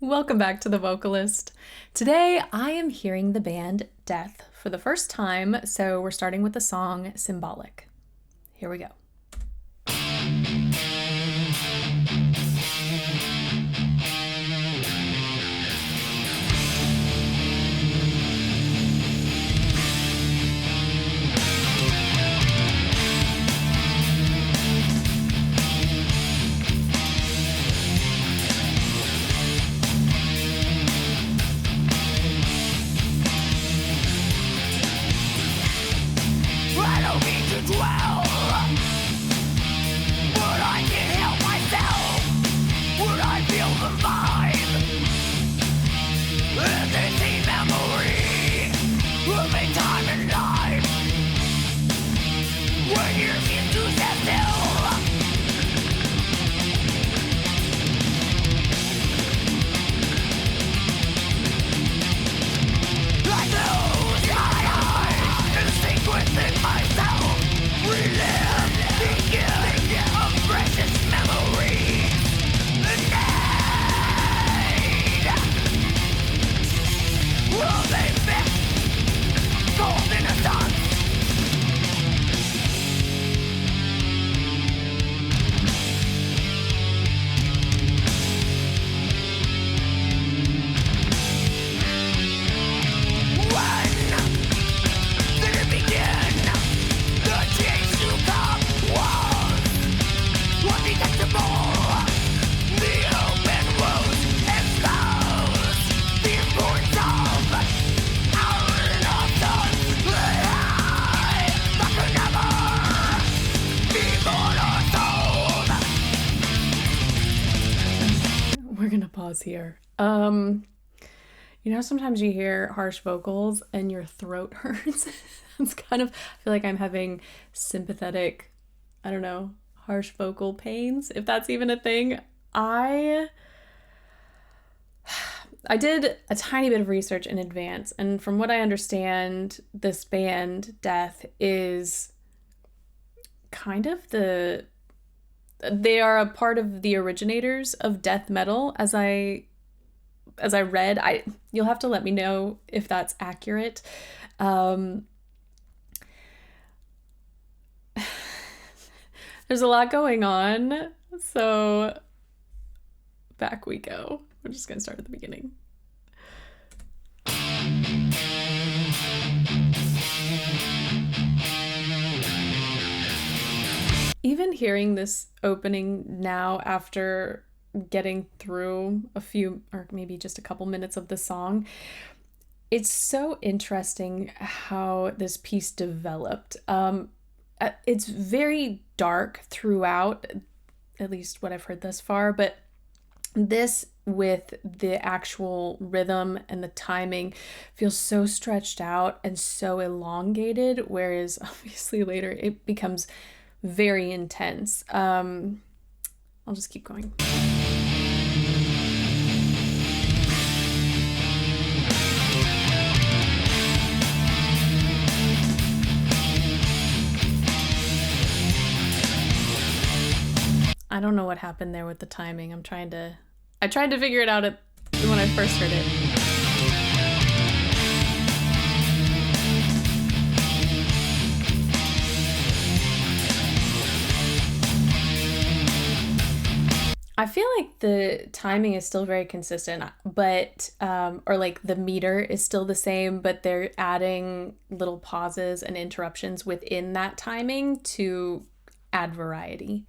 Welcome back to The Vocalist. Today I am hearing the band Death for the first time, so we're starting with the song Symbolic. Here we go. I don't mean to dwell, but I can't help myself when I feel the vibe. It's a deep memory of a time in life when years seem to stand still. I close my eyes and sink within myself. Relive the gift of precious memories. The need of a fixed gold innocence. When did it begin? The change to come was undetectable. The open wounds expose the importance of our innocence. I could never be born or sold. We're gonna pause here. Sometimes you hear harsh vocals and your throat hurts. It's kind of, I feel like I'm having sympathetic, harsh vocal pains, if that's even a thing. I did a tiny bit of research in advance, and from what I understand, this band, Death, is kind of they are a part of the originators of death metal, as I read. You'll have to let me know if that's accurate. There's a lot going on, so back we go. We're just gonna start at the beginning. Even hearing this opening now, after getting through a few, or maybe just a couple minutes of the song, it's so interesting how this piece developed. It's very dark throughout, at least what I've heard thus far, but this, with the actual rhythm and the timing, feels so stretched out and so elongated, whereas obviously later it becomes very intense. I'll just keep going. I don't know what happened there with the timing. I tried to figure it out when I first heard it. I feel like the timing is still very consistent, but, or like the meter is still the same, but they're adding little pauses and interruptions within that timing to add variety.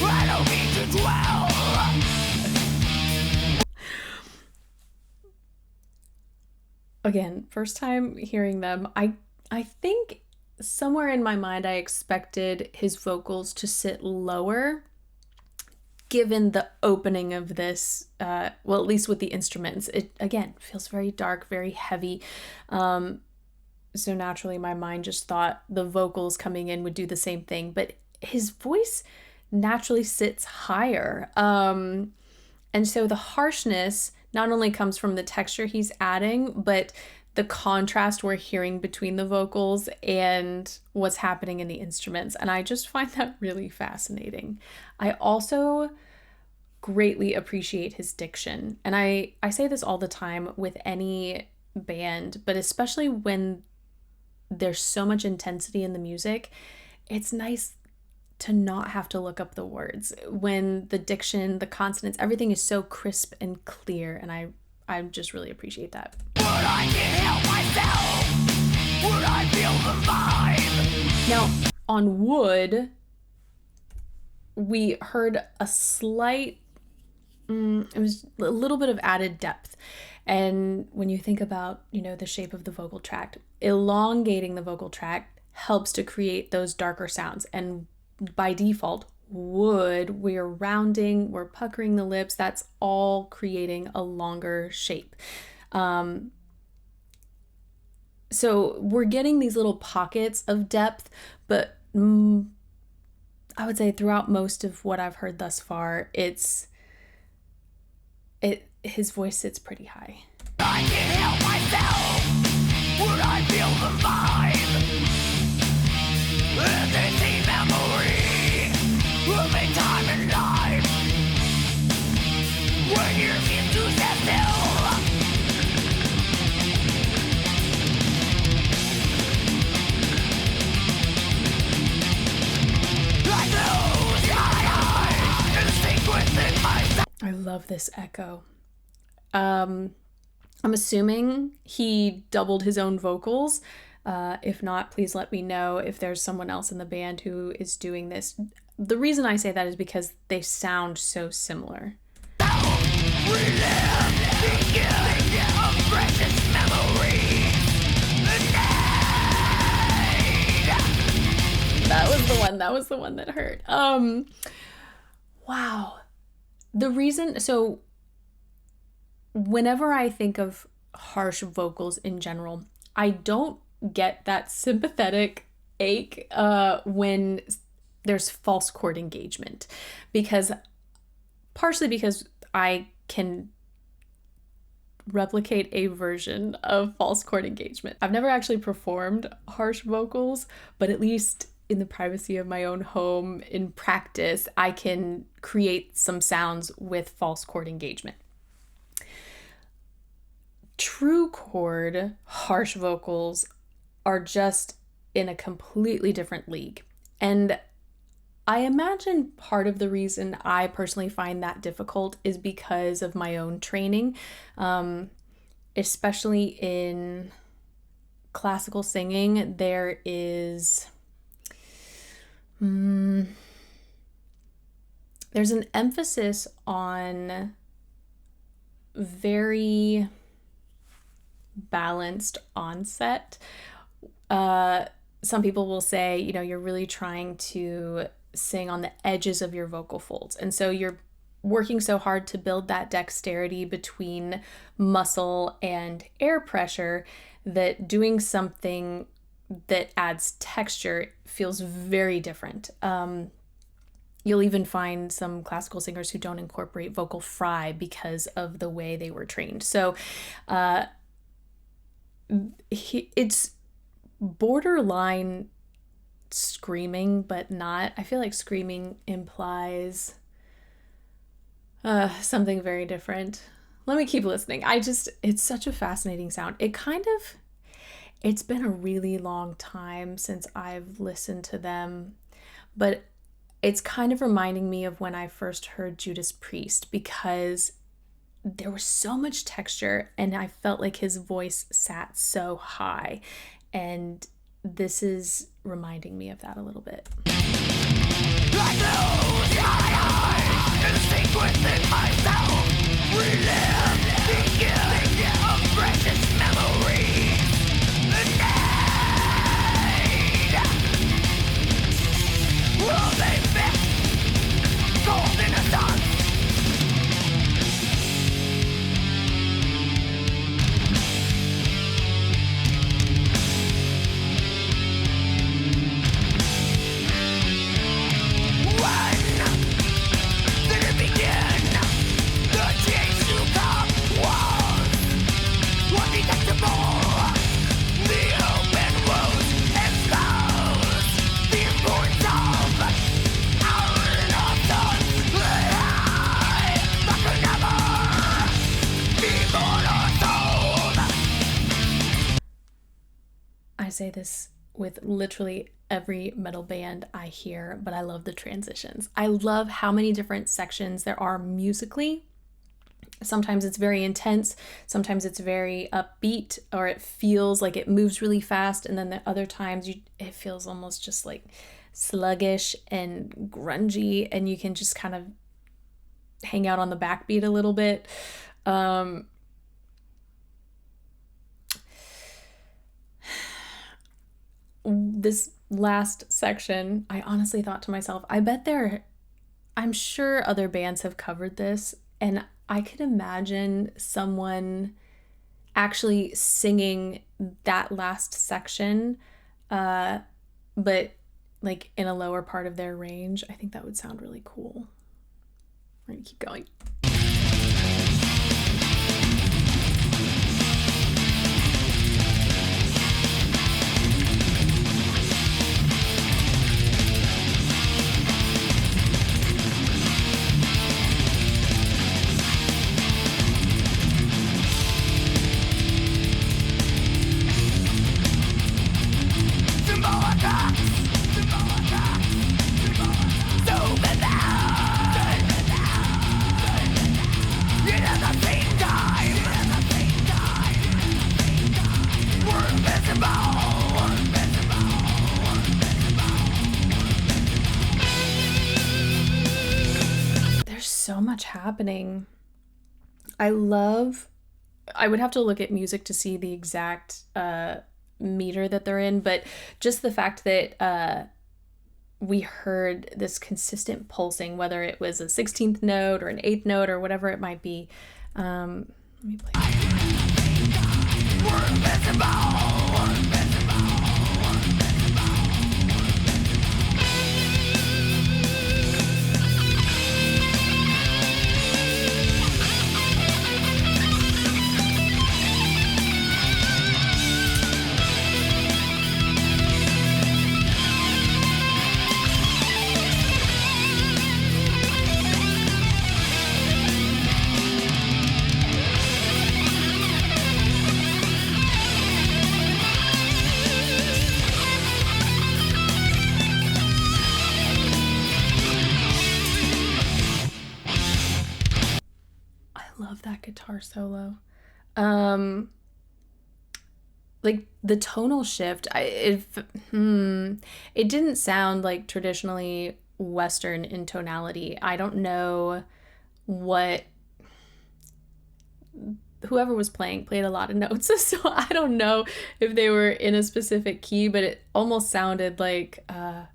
I don't mean to dwell. Again, first time hearing them, I think somewhere in my mind I expected his vocals to sit lower, given the opening of this, at least with the instruments. It, again, feels very dark, very heavy. So naturally my mind just thought the vocals coming in would do the same thing, but his voice naturally sits higher. And so the harshness not only comes from the texture he's adding, but the contrast we're hearing between the vocals and what's happening in the instruments. And I just find that really fascinating. I also greatly appreciate his diction. And I say this all the time with any band, but especially when there's so much intensity in the music, it's nice to not have to look up the words. When the diction, the consonants, everything is so crisp and clear, and I just really appreciate that. Would I can't help myself? Would I feel the vibe? Now, on Wood, we heard a slight, it was a little bit of added depth. And when you think about, the shape of the vocal tract, elongating the vocal tract helps to create those darker sounds. And by default, Wood, we're rounding, we're puckering the lips. That's all creating a longer shape. So we're getting these little pockets of depth, but I would say throughout most of what I've heard thus far, his voice sits pretty high. I can't help myself. Would I feel the vibe? This is memory of a time in life when you seem to stand still. I close my eyes and sink within myself. I love this echo. I'm assuming he doubled his own vocals. If not, please let me know if there's someone else in the band who is doing this. The reason I say that is because they sound so similar. Relive the gift of precious memories. That was the one that hurt. Wow. So whenever I think of harsh vocals in general, I don't get that sympathetic ache when there's false chord engagement, partially because I can replicate a version of false chord engagement. I've never actually performed harsh vocals, but at least in the privacy of my own home, in practice, I can create some sounds with false chord engagement. True chord harsh vocals are just in a completely different league. And I imagine part of the reason I personally find that difficult is because of my own training, especially in classical singing. There is there's an emphasis on very balanced onset. Some people will say, you're really trying to sing on the edges of your vocal folds. And so you're working so hard to build that dexterity between muscle and air pressure that doing something that adds texture feels very different. You'll even find some classical singers who don't incorporate vocal fry because of the way they were trained. So it's borderline screaming, but not. I feel like screaming implies something very different. Let me keep listening. It's such a fascinating sound. It's been a really long time since I've listened to them, but it's kind of reminding me of when I first heard Judas Priest, because there was so much texture and I felt like his voice sat so high, and this is reminding me of that a little bit. I close my eyes and sink within myself. Relive the gift of precious memories. The night of a myth, gold innocence. When say this with literally every metal band I hear, but I love the transitions. I love how many different sections there are musically. Sometimes it's very intense, sometimes it's very upbeat, or it feels like it moves really fast, and then the other times it feels almost just like sluggish and grungy, and you can just kind of hang out on the backbeat a little bit. This last section, I honestly thought to myself, I'm sure other bands have covered this, and I could imagine someone actually singing that last section, but like in a lower part of their range. I think that would sound really cool. We're gonna keep going. So much happening. I would have to look at music to see the exact meter that they're in, but just the fact that we heard this consistent pulsing, whether it was a 16th note or an 8th note or whatever it might be. Let me play. We're invisible. That guitar solo, like the tonal shift, it didn't sound like traditionally Western in tonality. I don't know what whoever was played a lot of notes, so I don't know if they were in a specific key, but it almost sounded like no,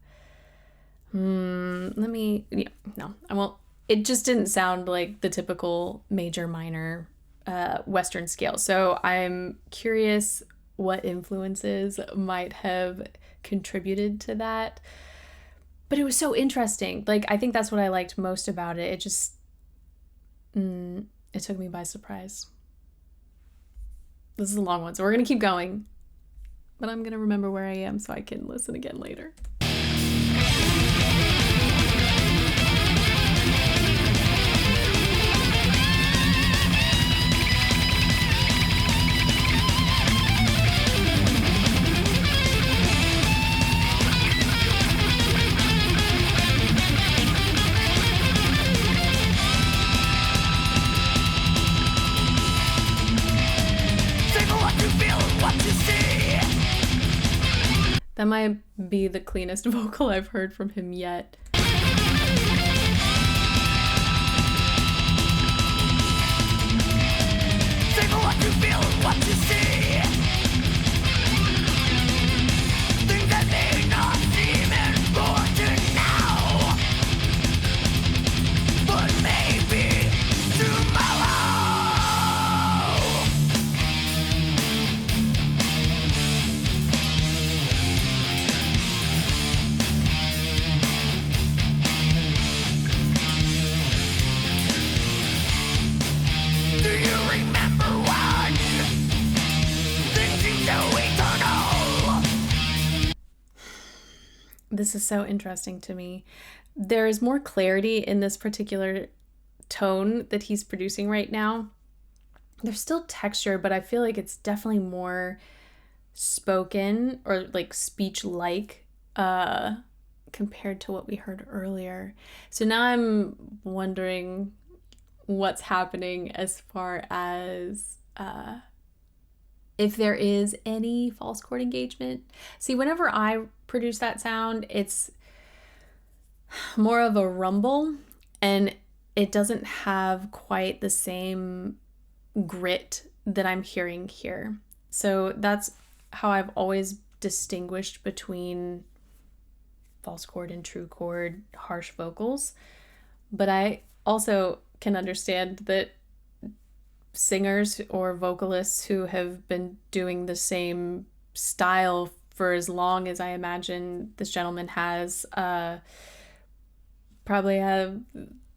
I won't. It just didn't sound like the typical major minor Western scale. So I'm curious what influences might have contributed to that. But it was so interesting. Like, I think that's what I liked most about it. It just, it took me by surprise. This is a long one, so we're going to keep going. But I'm going to remember where I am so I can listen again later. That might be the cleanest vocal I've heard from him yet. Say what you feel, what you see. Things that may not seem important now, but maybe tomorrow. This is so interesting to me. There is more clarity in this particular tone that he's producing right now. There's still texture, but I feel like it's definitely more spoken or like speech like compared to what we heard earlier. So now I'm wondering what's happening as far as if there is any false chord engagement. See, whenever I produce that sound, it's more of a rumble, and it doesn't have quite the same grit that I'm hearing here. So that's how I've always distinguished between false chord and true chord harsh vocals. But I also can understand that singers or vocalists who have been doing the same style for as long as I imagine this gentleman has,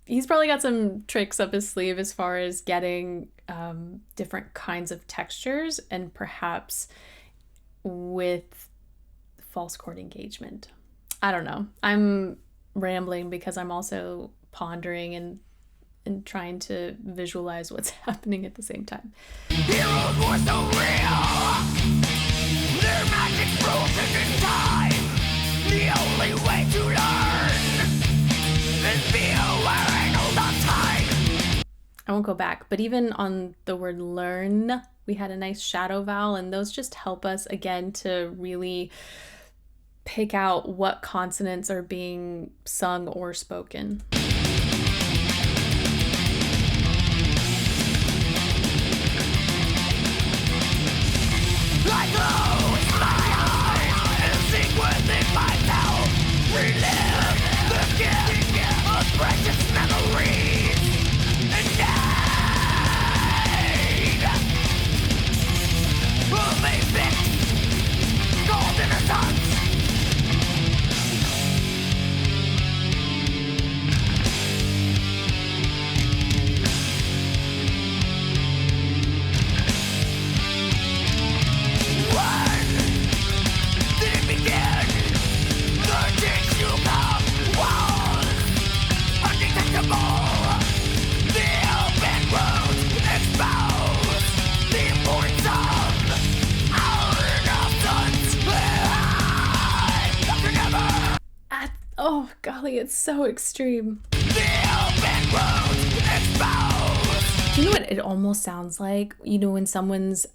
he's probably got some tricks up his sleeve as far as getting different kinds of textures, and perhaps with false chord engagement. I don't know. I'm rambling because I'm also pondering and trying to visualize what's happening at the same time. Heroes were so real. Their magic's frozen in time. The only way to learn is be aware and hold on tight. I won't go back, but even on the word learn, we had a nice shadow vowel, and those just help us again to really pick out what consonants are being sung or spoken. I close my eyes and sing within myself. Relive the gift of precious memories and night of a fixed golden suns. Oh, golly, it's so extreme. The open road exposed. Do you know what it almost sounds like? You know, when someone's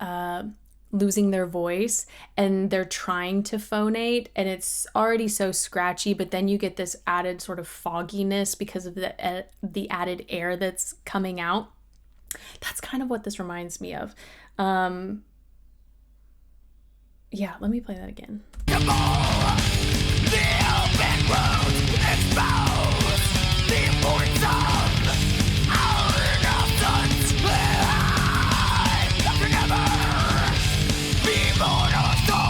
losing their voice and they're trying to phonate and it's already so scratchy, but then you get this added sort of fogginess because of the added air that's coming out. That's kind of what this reminds me of. Yeah, let me play that again. The open road exposed. The importance of our innocence. I can never be born of soul.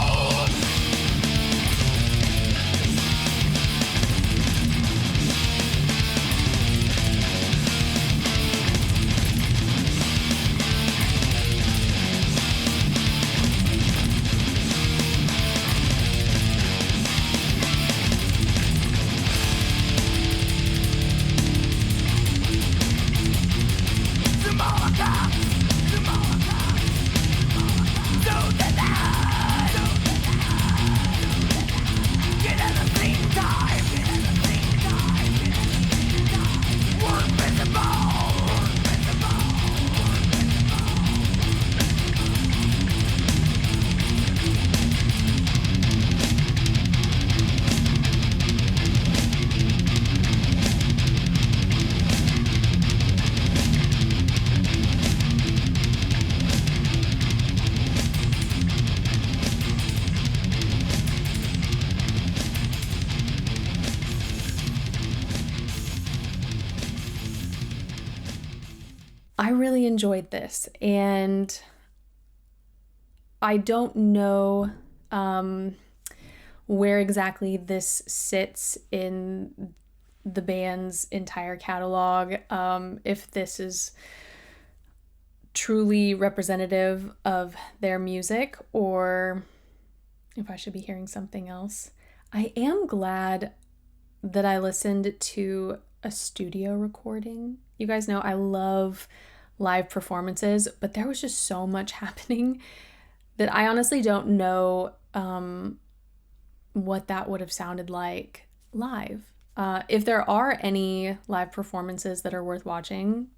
I really enjoyed this, and I don't know where exactly this sits in the band's entire catalog, if this is truly representative of their music or if I should be hearing something else. I am glad that I listened to a studio recording. You guys know I love live performances, but there was just so much happening that I honestly don't know what that would have sounded like live. If there are any live performances that are worth watching,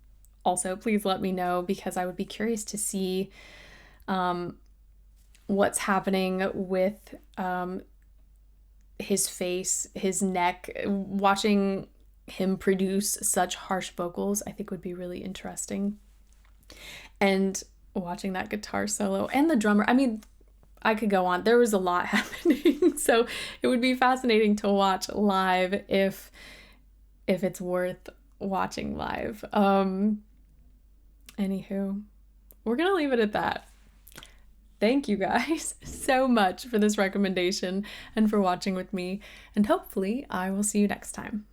also please let me know, because I would be curious to see what's happening with his face, his neck. Watching him produce such harsh vocals, I think would be really interesting. And watching that guitar solo and the drummer, I mean, I could go on. There was a lot happening, so it would be fascinating to watch live if it's worth watching live. Anywho, we're gonna leave it at that. Thank you guys so much for this recommendation and for watching with me, and hopefully I will see you next time.